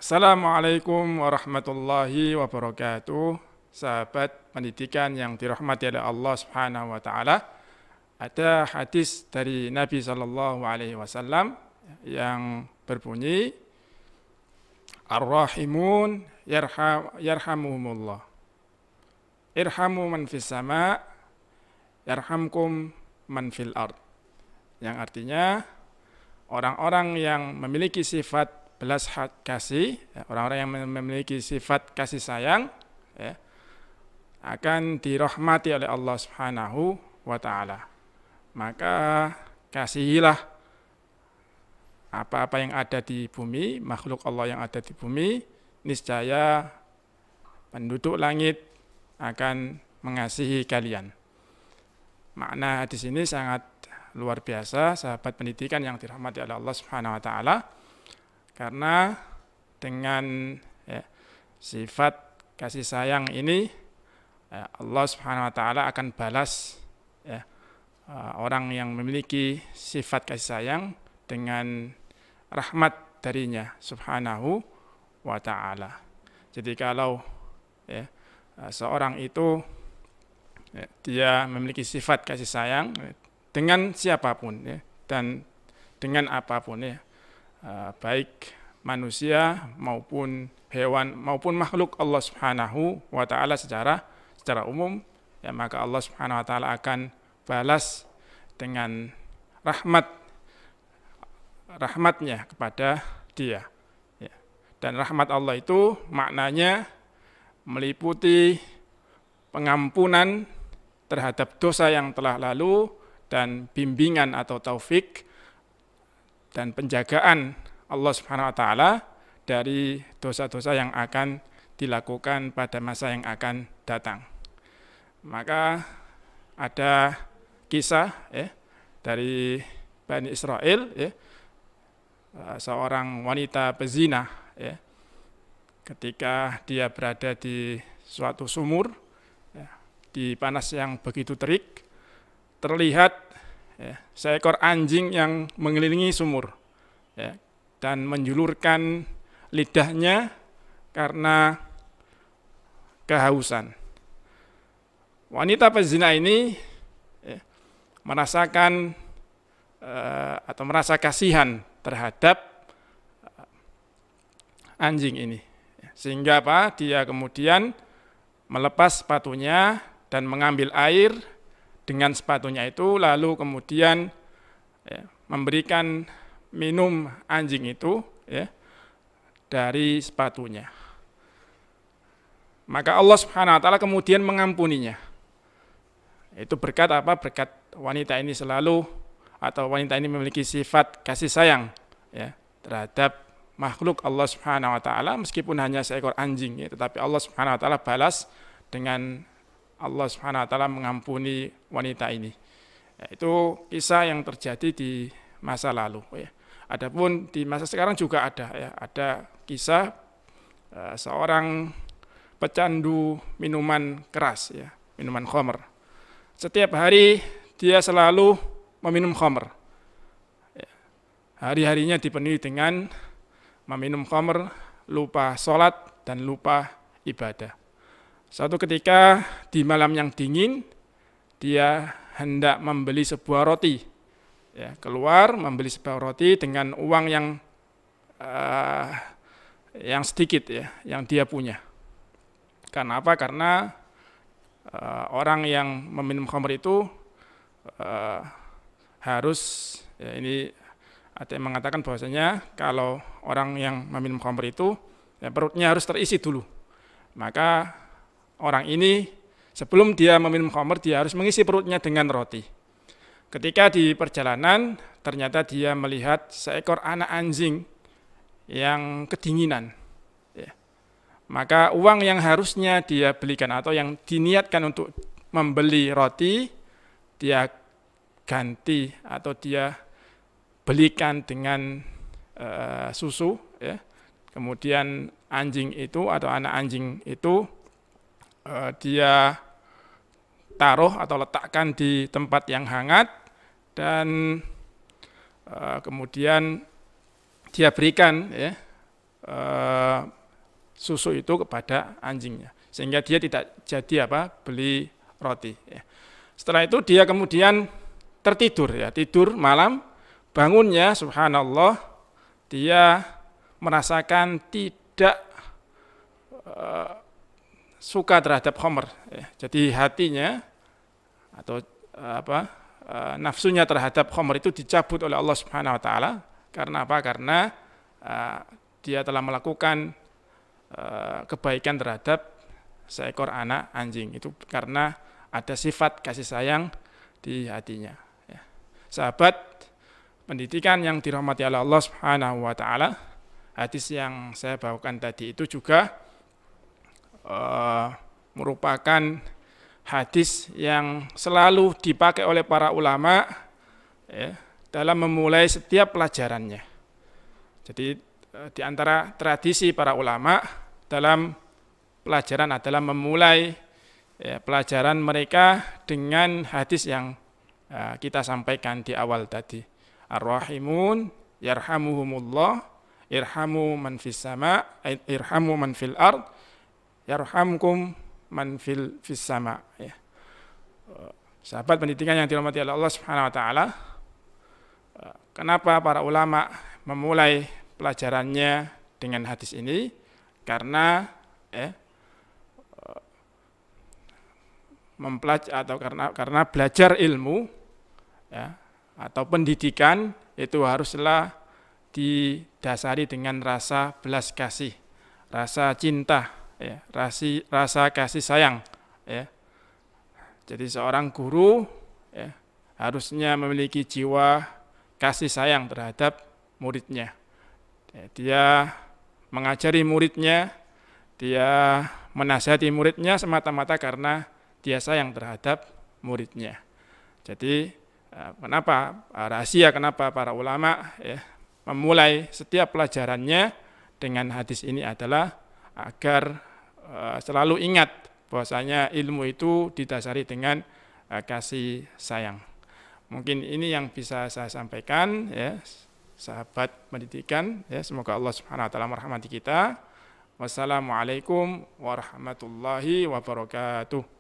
Assalamualaikum warahmatullahi wabarakatuh. Sahabat pendidikan yang dirahmati oleh Allah Subhanahu wa taala. Ada hadis dari Nabi sallallahu alaihi wasallam yang berbunyi Ar-Rahimun yarhamuhumullah. Irhamu man fis sama yarhamkum man fil ard. Yang artinya orang-orang yang memiliki sifat belas kasih, orang-orang yang memiliki sifat kasih sayang, akan dirahmati oleh Allah Subhanahu wa taala. Maka kasihilah apa-apa yang ada di bumi, makhluk Allah yang ada di bumi, niscaya penduduk langit akan mengasihi kalian. Makna hadis ini sangat luar biasa, sahabat pendidikan yang dirahmati oleh Allah Subhanahu wa taala. Karena dengan sifat kasih sayang ini Allah Subhanahu wa taala akan balas orang yang memiliki sifat kasih sayang dengan rahmat darinya Subhanahu wa taala. Jadi kalau seorang itu dia memiliki sifat kasih sayang dengan siapapun dan dengan apapun baik manusia maupun hewan maupun makhluk Allah Subhanahu wa taala secara umum, maka Allah Subhanahu wa taala akan balas dengan rahmatnya kepada dia. Dan rahmat Allah itu maknanya meliputi pengampunan terhadap dosa yang telah lalu dan bimbingan atau taufik dan penjagaan Allah Subhanahu wa taala dari dosa-dosa yang akan dilakukan pada masa yang akan datang. Maka ada kisah dari Bani Israel, seorang wanita pezina, ketika dia berada di suatu sumur, di panas yang begitu terik, terlihat seekor anjing yang mengelilingi sumur dan menjulurkan lidahnya karena kehausan. Wanita pezina ini merasakan atau merasa kasihan terhadap anjing ini, sehingga dia kemudian melepas sepatunya dan mengambil air dengan sepatunya itu, lalu kemudian memberikan minum anjing itu dari sepatunya. Maka Allah Subhanahu wa taala kemudian mengampuninya. Itu berkat apa? Berkat wanita ini selalu, atau wanita ini memiliki sifat kasih sayang terhadap makhluk Allah Subhanahu wa taala, meskipun hanya seekor anjing, tetapi Allah Subhanahu wa taala balas dengan Allah Subhanahu wa taala mengampuni wanita ini. Itu kisah yang terjadi di masa lalu. Adapun di masa sekarang juga ada kisah seorang pecandu minuman keras, minuman khamr. Setiap hari dia selalu meminum khamr. Hari-harinya dipenuhi dengan meminum khamr, lupa sholat dan lupa ibadah. Suatu ketika di malam yang dingin, dia hendak membeli sebuah roti. Keluar membeli sebuah roti dengan uang yang sedikit, yang dia punya. Karena apa? Karena orang yang meminum khamr itu harus, ini ada yang mengatakan bahwasanya kalau orang yang meminum khamr itu perutnya harus terisi dulu. Maka orang ini sebelum dia meminum khamr, dia harus mengisi perutnya dengan roti. Ketika di perjalanan, ternyata dia melihat seekor anak anjing yang kedinginan. Maka uang yang harusnya dia belikan atau yang diniatkan untuk membeli roti, dia ganti atau dia belikan dengan susu. Kemudian anjing itu atau anak anjing itu dia taruh atau letakkan di tempat yang hangat, dan kemudian dia berikan susu itu kepada anjingnya, sehingga dia tidak jadi beli roti. Ya. Setelah itu dia kemudian tertidur, ya, tidur malam, bangunnya subhanallah dia merasakan tidak suka terhadap khamr. Ya. Jadi hatinya atau nafsunya terhadap khamr itu dicabut oleh Allah Subhanahu wa taala. Karena apa? Karena dia telah melakukan kebaikan terhadap seekor anak anjing. Itu karena ada sifat kasih sayang di hatinya. Ya. Sahabat pendidikan yang dirahmati oleh Allah Subhanahu wa taala, hadis yang saya bawakan tadi itu juga merupakan hadis yang selalu dipakai oleh para ulama, ya, dalam memulai setiap pelajarannya. Jadi di antara tradisi para ulama dalam pelajaran adalah memulai, ya, pelajaran mereka dengan hadis yang kita sampaikan di awal tadi. Ar-rahimun yarhamuhumullah, irhamu man fis sama, irhamu man fil ard, yarhamkum man fis sama. Ya. Sahabat pendidikan yang dirahmati oleh Allah Subhanahu wa taala, kenapa para ulama memulai pelajarannya dengan hadis ini? Karena karena belajar ilmu, ya, atau pendidikan itu haruslah didasari dengan rasa belas kasih, rasa cinta, ya, rasa kasih sayang, ya. Jadi seorang guru, ya, harusnya memiliki jiwa kasih sayang terhadap muridnya. Ya, dia mengajari muridnya, dia menasihati muridnya semata-mata karena dia sayang terhadap muridnya. Jadi rahasia kenapa para ulama, ya, memulai setiap pelajarannya dengan hadis ini adalah agar selalu ingat bahwasanya ilmu itu didasari dengan kasih sayang. Mungkin ini yang bisa saya sampaikan, ya, sahabat pendidikan, ya, semoga Allah Subhanahu wa taala merahmati kita. Wassalamualaikum warahmatullahi wabarakatuh.